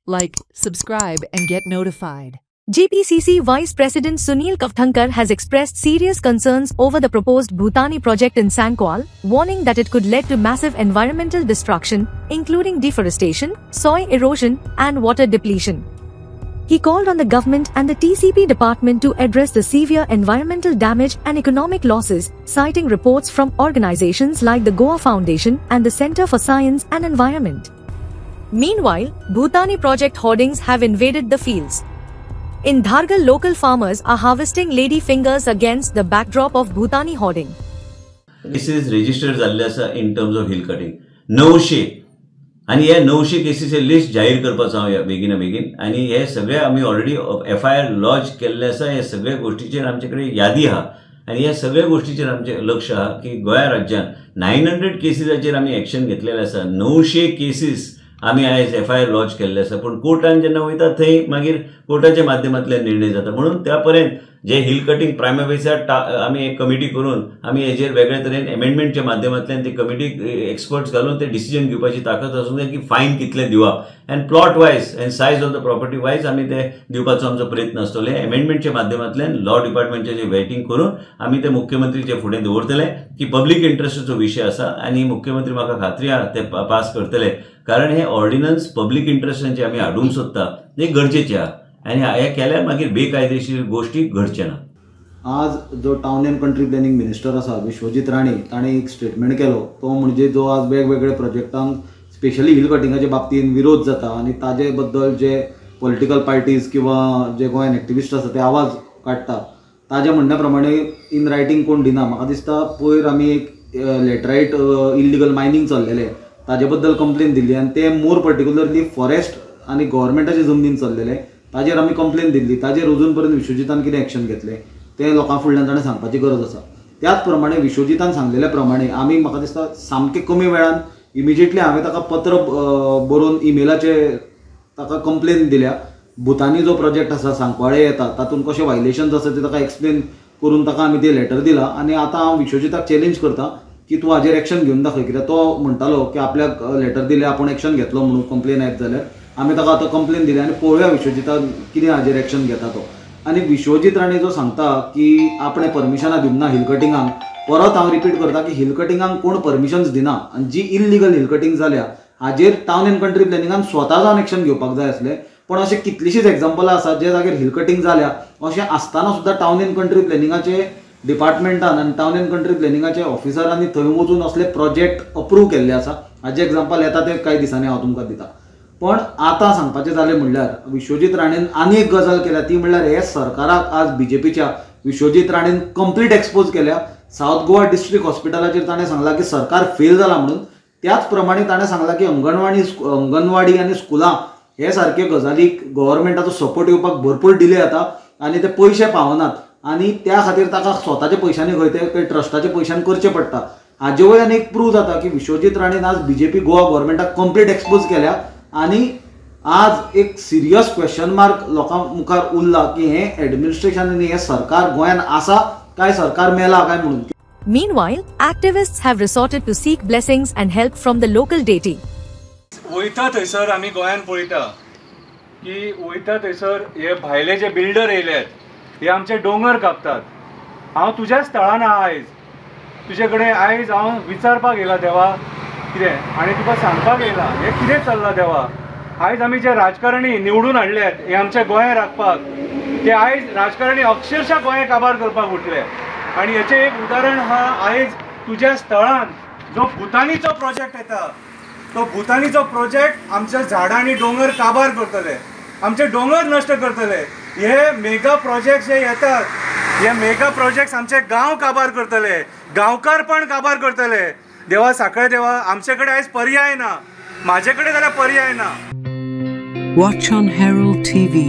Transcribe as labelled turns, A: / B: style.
A: like, subscribe and get notified.
B: JPCC Vice President Sunil Kafthankar has expressed serious concerns over the proposed Bhutani project in Sankwal, warning that it could lead to massive environmental destruction, including deforestation, soil erosion, and water depletion. He called on the government and the TCP department to address the severe environmental damage and economic losses, citing reports from organizations like the Goa Foundation and the Center for Science and Environment. Meanwhile, Bhutani project hoardings have invaded the fields. In Dhargal, local farmers are harvesting lady fingers against the backdrop of Bhutani hoarding.
C: This is registered जाल्ले आसा in terms of hill cutting 900 आणि हे 900 केसीचे list जाहीर करपाचो हांव बेगिना बेगीन आणि हे सगळे आमी ऑलरेडी FIR लॉन्च केल्ले आसा. हे सगळे गोष्टीचेर आमचे कडेन यादी आहा आणि ह्या सगळ्या गोष्टीचेर आमचे लक्ष आहा की गोंया राज्यात 900 केसीसाचेर आमी एक्शन घेतलेले आसा. 900 केसीस आमी आयज FIR लॉन्च केल्ले आसा. पण कोर्टान जेन्ना वयता थंय मागीर कोर्टाच्या माध्यमांतल्यान निर्णय जाता. म्हणून त्या पर्यंत जे हिल कटिंग प्रायमरी बेसिसार आमी एक कमिटी करून आमी हेजेर वेगळे तरेन अमेंडमेंटच्या माध्यमांतल्यान ती कमिटी एक्सपर्ट्स घालून ते डिसिजन घेवपाची ताकद आसूं जाय की फायन कितले दिवप end plot wise end size of the property wise आमी ते दिवपाचो आमचो प्रयत्न आसतलो. अमेंडमेंटच्या माध्यमांतल्यान लॉ डिपार्टमेंटचे वेटिंग करून आमी ते मुख्यमंत्रीचे फुडें दवरतले की पब्लीक इंट्रस्टाचो विशय आसा आणि मुख्यमंत्री म्हाका खात्री आहा ते पास करतले. कारण हे ऑर्डिनन्स पब्लीक इंट्रस्टांचे आमी हाडूंक सोदता ते गरजेचे आहा आणि हे केल्यार मागीर बेकायदेशीर गोष्टी घडचे ना.
D: आज जो town end country planning minister आसा विश्वजीत राणे ताणें एक स्टेटमेंट केलो. तो म्हणजे जो आज वेगवेगळे प्रोजेक्टांक स्पेशली हिल कटिंगाच्या बाबतींत विरोध जाता आणि ताजे बद्दल जे पॉलिटिकल पार्टीज किंवा जे गोंयान एक्टिविस्ट आसा ते आवाज काडटा ताज्या म्हणण्या प्रमाणे इन रायटींग कोण दिना. म्हाका दिसता पयर आमी एक लेटरायट इल्लिगल मायनिंग चल्लेलें ताजे बद्दल कंप्लेन दिल्ली आणि ते मोर पर्टिक्युलरली फॉरेस्ट आणि गव्हर्मेंटाचे जमनीन चल्लेले ताजेर आमी कंप्लेन दिल्ली. ताजेर अजून पर्यंत विश्वजितान कितें एक्शन घेतलें ते लोकां फुडल्यान ताणें सांगपाची गरज आसा. त्याच प्रमाणे विश्वजितान सांगलेल्या प्रमाणे आमी म्हाका दिसता सामके कमी वेळान इमिजिएटली हांवें ताका पत्र बरोवन इमेलाचे ताका कंप्लेन दिल्या. भुतानी जो प्रोजेक्ट आसा सांकवाळे येता तातूंत कशे वायलेशन्स आसा ते ताका एक्सप्लेन करून ताका आमी ते लेटर दिलां आणि आतां हांव विश्वजिताक चॅलेंज करता की तूं हाजेर एक्शन घेवन दाखय. कित्याक तो म्हणटालो की आपल्याक लेटर दिलें आपूण एक्शन घेतलो म्हणून कंप्लेन येत जाल्यार आमी ताका आतां कंप्लेन दिली आनी पळोवया विश्वजितान कितें हाजेर एक्शन घेता तो. आनी विश्वजीत राणे जो सांगता की आपणें परमिशनां दिवना हिल कटिंगांक, परत हांव रिपीट करता की हिल कटिंगांक कोण परमिशन्स दिना आनी जी इल्लिगल हिल कटिंग जाल्या हाजेर टाउन एंड कंट्री प्लॅनिंगान स्वता जावन एक्शन घेवपाक जाय आसलें. पण अशें कितलीशींच एक्झाम्पलां आसात जे जाग्यार हिल कटिंग जाल्या अशें आसतना सुद्दां टाउन एंड कंट्री प्लॅनिंगाचे डिपार्टमेंटान आनी टाउन एंड कंट्री प्लॅनिंगाचे ऑफिसरांनी थंय वचून असले प्रोजेक्ट अप्रूव केल्ले आसा. हाजे एक्झाम्पल येता ते कांय दिसांनी हांव तुमकां दिता. पण आतां सांगपाचें जालें म्हणल्यार विश्वजीत राणेन आनी एक गजाल केल्या ती म्हणल्यार हे सरकाराक आज BJPच्या विश्वजीत राणेन कंप्लीट एक्सपोज केल्या. सावथ गोवा डिस्ट्रिक्ट हॉस्पिटलाचेर ताणें सांगलां की सरकार फेल जाला म्हणून. त्याच प्रमाणे ताणें सांगलां की अंगणवाडी आनी स्कुलां हे सारके गजालीक गव्हर्मेंटाचो सपोर्ट येवपाक भरपूर डिले जाता आनी ते पयशे पावनात आणि त्या खातीर ताका स्वताच्या पयशांनी खंय ते ट्रस्टाच्या पयशांनी करचें पडटा. हाजे वयल्यान एक प्रूव जाता की विश्वजीत राणेन आज BJP गोवा गव्हर्मेंटाक कंप्लीट एक्सपोज केल्या आणि आज एक सिरियस क्वेश्चन मार्क लोकां मुखार उरला की हे एडमिनिस्ट्रेशन आनी हे सरकार गोंयान आसा काय सरकार मेला काय म्हणून.
B: Meanwhile, activists have resorted to seek blessings and help from the local deity.
E: वयता थंयसर आमी गोंयान पळयता की वयता थंयसर हे भायले जे बिल्डर येयल्यात हे आमचे दोंगर कापतात. हांव तुज्या स्थळान आयज तुजे कडेन आयज हांव विचारपाक येयला देवा कितें आनी तुका सांगपाक येयला हे कितें चल्लां देवा. आयज आमी जे राजकारणी निवडून हाडल्यात हे आमच्या गोंया राखपाक ते आयज राजकारणी अक्षरशः गोंय काबार करपाक उठले. आणि हेचें एक उदाहरण हा आयज तुज्या स्थळान जो भुतानीचो प्रोजेक्ट येता तो भुतानीचो प्रोजेक्ट आमच्या झाडां आनी दोंगर काबार करतले, आमचे दोंगर नश्ट करतले. हे मेगा प्रोजेक्ट्स जे येतात हे मेगा प्रोजेक्ट्स आमचे गांव काबार करतले, गांवकार पण काबार करतले. देवा साखळे देवा आमचे कडेन आयज पर्याय ना, म्हाजे कडेन जाल्यार पर्याय ना.
A: Watch on Herald TV.